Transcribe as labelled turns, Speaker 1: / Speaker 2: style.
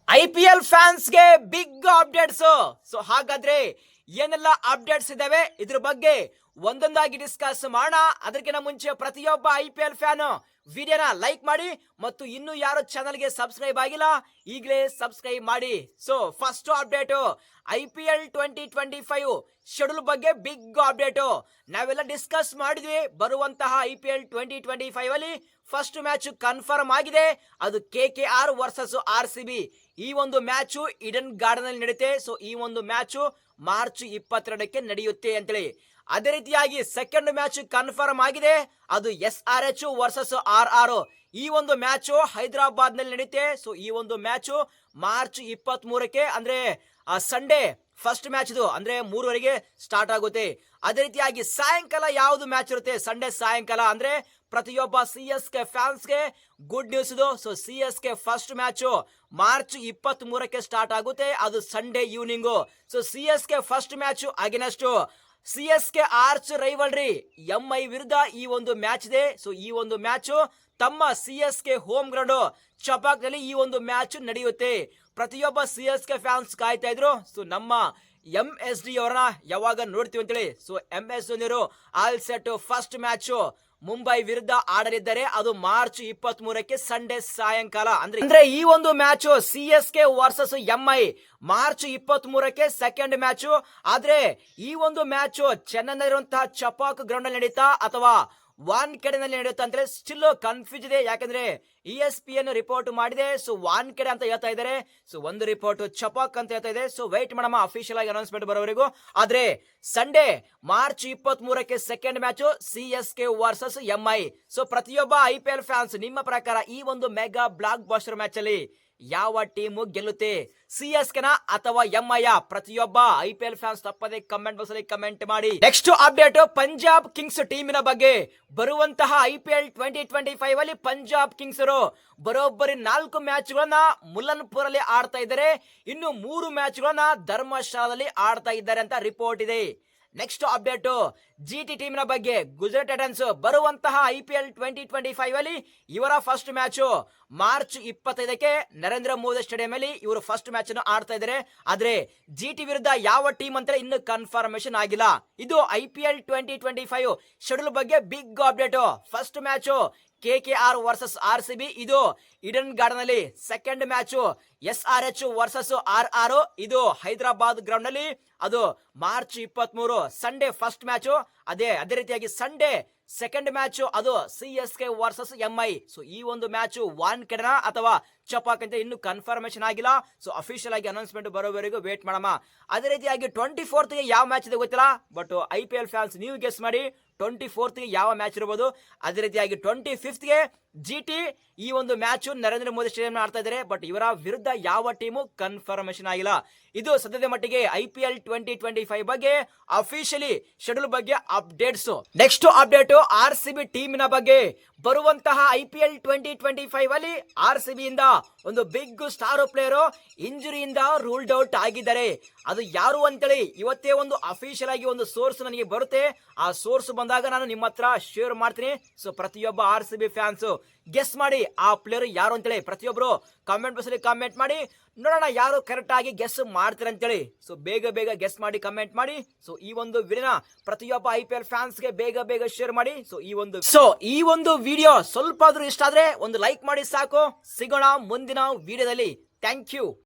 Speaker 1: IPL ಫ್ಯಾನ್ಸ್ಗೆ big updates. So ಹಾಗಾದ್ರೆ ಏನೆಲ್ಲ ಅಪ್ಡೇಟ್ಸ್ ಇದಾವೆ ಇದ್ರ ಬಗ್ಗೆ ಒಂದೊಂದಾಗಿ ಡಿಸ್ಕಸ್ ಮಾಡೋಣ. ಅದಕ್ಕಿಂತ ಮುಂಚೆ ಪ್ರತಿಯೊಬ್ಬ IPL ಫ್ಯಾನ್ ವಿಡಿಯೋನ ಲೈಕ್ ಮಾಡಿ ಮತ್ತು ಇನ್ನು ಯಾರು ಚಾನಲ್ಗೆ ಸಬ್ಸ್ಕ್ರೈಬ್ ಆಗಿಲ್ಲ ಈಗಲೇ ಸಬ್ಸ್ಕ್ರೈಬ್ ಮಾಡಿ. So first update IPL 2025 schedule ಬಗ್ಗೆ ಬಿಗ್ ಅಪ್ಡೇಟ್ ನಾವೆಲ್ಲ ಡಿಸ್ಕಸ್ ಮಾಡಿದ್ವಿ. ಬರುವಂತಹ IPL 2025 ಅಲ್ಲಿ ಫಸ್ಟ್ ಮ್ಯಾಚ್ ಕನ್ಫರ್ಮ್ ಆಗಿದೆ. ಅದು KKR ವರ್ಸಸ್ RCB. ಈ ಒಂದು ಮ್ಯಾಚ್ ಈಡನ್ ಗಾರ್ಡನ್ ಅಲ್ಲಿ ನಡೆಯುತ್ತೆ. ಸೊ ಈ ಒಂದು ಮ್ಯಾಚ್ ಮಾರ್ಚ್ 22ಕ್ಕೆ ನಡೆಯುತ್ತೆ ಅಂತೇಳಿ. ಅದೇ ರೀತಿಯಾಗಿ ಸೆಕೆಂಡ್ ಮ್ಯಾಚ್ ಕನ್ಫರ್ಮ್ ಆಗಿದೆ. ಅದು SRH ವರ್ಸಸ್ RR. ಈ ಒಂದು ಮ್ಯಾಚ್ ಹೈದರಾಬಾದ್ ನಲ್ಲಿ ನಡೆಯುತ್ತೆ. ಸೊ ಈ ಒಂದು ಮ್ಯಾಚ್ ಮಾರ್ಚ್ 23ಕ್ಕೆ ಅಂದ್ರೆ ಸಂಡೇ ಫಸ್ಟ್ ಮ್ಯಾಚ್ ಇದು ಅಂದ್ರೆ 3 ಸ್ಟಾರ್ಟ್ ಆಗುತ್ತೆ. ಅದೇ ರೀತಿಯಾಗಿ ಸಾಯಂಕಾಲ ಯಾವುದು ಮ್ಯಾಚ್ ಇರುತ್ತೆ ಸಂಡೇ ಸಾಯಂಕಾಲ ಅಂದ್ರೆ ಪ್ರತಿಯೊಬ್ಬ CSK ಫ್ಯಾನ್ಸ್ಗೆ ಗುಡ್ ನ್ಯೂಸ್ ಇದು. So CSK first match March 23ಕ್ಕೆ ಸ್ಟಾರ್ಟ್ ಆಗುತ್ತೆ. ಅದು Sunday evening. So CSK first match against CSK arch rivalry MI ವಿರುದ್ಧ ಈ ಒಂದು ಮ್ಯಾಚ್ ಇದೆ. ಸೊ ಈ ಒಂದು ಮ್ಯಾಚ್ ತಮ್ಮ CSK ಹೋಮ್ ಗ್ರೌಂಡ್ ಚಪಾಕ್ ನಲ್ಲಿ ಈ ಒಂದು ಮ್ಯಾಚ್ ನಡೆಯುತ್ತೆ. ಪ್ರತಿಯೊಬ್ಬ CSK ಫ್ಯಾನ್ಸ್ ಕಾಯ್ತಾ ಇದ್ರು. ಸೊ ನಮ್ಮ MSD ಅವರನ್ನ ಯಾವಾಗ ನೋಡ್ತೀವಿ ಅಂತೇಳಿ. ಸೊ MS ಧೋನಿಯವರು all set first match Mumbai ವಿರುದ್ಧ ಆಡಲಿದ್ದಾರೆ. ಅದು ಮಾರ್ಚ್ 23ಕ್ಕೆ ಸಂಡೇ ಸಾಯಂಕಾಲ ಅಂದ್ರೆ ಈ ಒಂದು match CSK versus MI March 23ಕ್ಕೆ ಸೆಕೆಂಡ್ ಮ್ಯಾಚ್. ಆದ್ರೆ ಈ ಒಂದು ಮ್ಯಾಚ್ ಚೆನ್ನೈನಲ್ಲಿರುವಂತಹ ಚಪಾಕ್ ಗ್ರೌಂಡ್ ಅಲ್ಲಿ ನಡೀತಾ ಅಥವಾ ವಾನ್ಖೇಡೆನಲ್ಲಿ ನಡೆಯುತ್ತೆ ಅಂದ್ರೆ ಸ್ಟಿಲ್ ಕನ್ಫ್ಯೂಸ್ ಇದೆ. ಯಾಕಂದ್ರೆ ESPN ರಿಪೋರ್ಟ್ ಮಾಡಿದೆ. ಸೊ ವಾನ್ಖೇಡೆ ಅಂತ ಹೇಳ್ತಾ ಇದ್ದಾರೆ. ಸೊ ಒಂದು ರಿಪೋರ್ಟ್ ಚಪಾಕ್ ಅಂತ ಹೇಳ್ತಾ ಇದೆ. ಸೊ ವೆಯ್ಟ್ ಮಾಡಮ್ಮ ಅಫಿಷಿಯಲ್ ಆಗಿ ಅನೌನ್ಸ್ಮೆಂಟ್ ಬರೋವರೆಗೂ. ಆದ್ರೆ ಸಂಡೇ ಮಾರ್ಚ್ 23ಕ್ಕೆ second match CSK versus MI. So ಪ್ರತಿಯೊಬ್ಬ IPL ಫ್ಯಾನ್ಸ್ ನಿಮ್ಮ ಪ್ರಕಾರ ಈ ಒಂದು ಮೆಗಾ ಬ್ಲಾಕ್ ಬಸ್ಟರ್ ಮ್ಯಾಚ್ ಅಲ್ಲಿ ಯಾವ ಟೀಮು ಗೆಲ್ಲುತ್ತೆ, CSK ನ ಅಥವಾ MI? ಪ್ರತಿಯೊಬ್ಬ IPL ಫ್ಯಾನ್ಸ್ ತಪ್ಪದೆ ಕಮೆಂಟ್ ಬಾಕ್ಸ್ ಅಲ್ಲಿ ಕಮೆಂಟ್ ಮಾಡಿ. ನೆಕ್ಸ್ಟ್ ಅಪ್ಡೇಟ್ ಪಂಜಾಬ್ ಕಿಂಗ್ಸ್ ಟೀಮಿನ ಬಗ್ಗೆ. ಬರುವಂತಹ IPL 2025 ಅಲ್ಲಿ ಪಂಜಾಬ್ ಕಿಂಗ್ಸ್ ಬರೋಬ್ಬರಿ 4 ಮ್ಯಾಚ್ಗಳನ್ನ ಮುಲ್ಲನ್ಪುರ್ ಅಲ್ಲಿ ಆಡ್ತಾ ಇದ್ದಾರೆ. ಇನ್ನು 3 ಮ್ಯಾಚ್ಗಳನ್ನ ಧರ್ಮಶಾಲದಲ್ಲಿ ಆಡ್ತಾ ಇದ್ದಾರೆ ಅಂತ ರಿಪೋರ್ಟ್ ಇದೆ. ನೆಕ್ಸ್ಟ್ ಅಪ್ಡೇಟ್ GT ಟೀಮಿನ ಬಗ್ಗೆ. ಗುಜರಾತ್ ಟೈಟನ್ಸ್ ಬರುವಂತಹ IPL 2025 ಅಲ್ಲಿ ಇವರ ಫಸ್ಟ್ ಮ್ಯಾಚ್ ಮಾರ್ಚ್ 25ಕ್ಕೆ ನರೇಂದ್ರ ಮೋದಿ ಸ್ಟೇಡಿಯಂ ಅಲ್ಲಿ ಇವರು ಫಸ್ಟ್ ಮ್ಯಾಚ್ ಅನ್ನು ಆಡ್ತಾ ಇದ್ದಾರೆ. ಆದ್ರೆ GT ವಿರುದ್ಧ ಯಾವ ಟೀಮ್ ಅಂತ ಇನ್ನು ಕನ್ಫರ್ಮೇಶನ್ ಆಗಿಲ್ಲ. ಇದು IPL 2025 ಶೆಡ್ಯೂಲ್ ಬಗ್ಗೆ big update. First match KKR versus RCB, ಇದು ಈಡನ್ ಗಾರ್ಡನ್ ಅಲ್ಲಿ. Second match SRH versus RR, ಇದು ಹೈದರಾಬಾದ್ ಗ್ರೌಂಡ್ ಅಲ್ಲಿ. ಅದು ಮಾರ್ಚ್ 23 ಸಂಡೇ ಫಸ್ಟ್ ಮ್ಯಾಚ್. ಅದೇ ರೀತಿಯಾಗಿ ಸಂಡೇ ಸೆಕೆಂಡ್ ಮ್ಯಾಚ್ ಅದು CSK ವರ್ಸಸ್ MI. ಸೊ ಈ ಒಂದು ಮ್ಯಾಚ್ ವಾನ್ಖೇಡೆ ಅಥವಾ ಚಪಾಕ್ ಅಂತ ಇನ್ನು ಕನ್ಫರ್ಮೇಶನ್ ಆಗಿಲ್ಲ. ಸೊ ಅಫಿಷಿಯಲ್ ಆಗಿ ಅನೌನ್ಸ್ಮೆಂಟ್ ಬರೋವರೆಗೂ ವೇಟ್ ಮಾಡಮ್ಮ. ಅದೇ ರೀತಿಯಾಗಿ 24th ಯಾವ ಮ್ಯಾಚ್ ಇದೆ ಗೊತ್ತಿಲ್ಲ. ಬಟ್ IPL ಫ್ಯಾನ್ಸ್ ನೀವು ಗೆಸ್ ಮಾಡಿ 24th ಯಾವ ಮ್ಯಾಚ್ ಇರಬಹುದು. ಅದೇ ರೀತಿಯಾಗಿ 25th GT ಈ ಒಂದು ಮ್ಯಾಚ್ ನರೇಂದ್ರ ಮೋದಿ ಸ್ಟೇಡಿಯಂ ಆಡ್ತಾ ಇದ್ದಾರೆ. ಬಟ್ ಇವರ ವಿರುದ್ಧ ಯಾವ ಟೀಮು ಕನ್ಫರ್ಮೇಶನ್ ಆಗಿಲ್ಲ. ಇದು ಸದ್ಯದ ಮಟ್ಟಿಗೆ IPL 2025 ಬಗ್ಗೆ ಅಫಿಷಿಯಲಿ ಶೆಡ್ಯೂಲ್ ಬಗ್ಗೆ ಅಪ್ಡೇಟ್ಸ್. ನೆಕ್ಸ್ಟ್ ಅಪ್ಡೇಟ್ RCB ಟೀಮಿನ ಬಗ್ಗೆ. ಬರುವಂತಹ IPL 2025 ಅಲ್ಲಿ RCB ಇಂದ ಒಂದು ಬಿಗ್ ಸ್ಟಾರ್ ಪ್ಲೇಯರ್ ಇಂಜುರಿಯಿಂದ ರೂಲ್ಡ್ ಔಟ್ ಆಗಿದ್ದಾರೆ. ಅದು ಯಾರು ಅಂತೇಳಿ ಇವತ್ತೇ ಒಂದು ಅಫಿಷಿಯಲ್ ಆಗಿ ಒಂದು ಸೋರ್ಸ್ ನನಗೆ ಬರುತ್ತೆ. ಆ ಸೋರ್ಸ್ ಬಂದಾಗ ನಾನು ನಿಮ್ಮ ಹತ್ರ ಶೇರ್ ಮಾಡ್ತೀನಿ. ಸೊ ಪ್ರತಿಯೊಬ್ಬ RCB ಫ್ಯಾನ್ಸ್ ಗೆಸ್ ಮಾಡಿ ಆ ಪ್ಲೇಯರ್ ಯಾರು ಅಂತೇಳಿ. ಪ್ರತಿಯೊಬ್ಬರು ಕಾಮೆಂಟ್ ಬಾಕ್ಸ್ ಅಲ್ಲಿ ಕಾಮೆಂಟ್ ಮಾಡಿ ನೋಡೋಣ ಯಾರು ಕರೆಕ್ಟ್ ಆಗಿ ಗೆಸ್ ಮಾಡ್ತಾರೆ ಅಂತೇಳಿ. ಸೊ ಬೇಗ ಗೆಸ್ ಮಾಡಿ ಕಮೆಂಟ್ ಮಾಡಿ. ಸೊ ಈ ಒಂದು ವಿಡಿಯೋನ ಪ್ರತಿಯೊಬ್ಬ IPL ಫ್ಯಾನ್ಸ್ಗೆ ಬೇಗ ಶೇರ್ ಮಾಡಿ. ಸೊ ಈ ಒಂದು ವಿಡಿಯೋ ಸ್ವಲ್ಪ ಆದ್ರೂ ಇಷ್ಟ ಆದ್ರೆ ಒಂದು ಲೈಕ್ ಮಾಡಿ ಸಾಕು. ಸಿಗೋಣ ಮುಂದಿನ ವಿಡಿಯೋದಲ್ಲಿ. Thank you.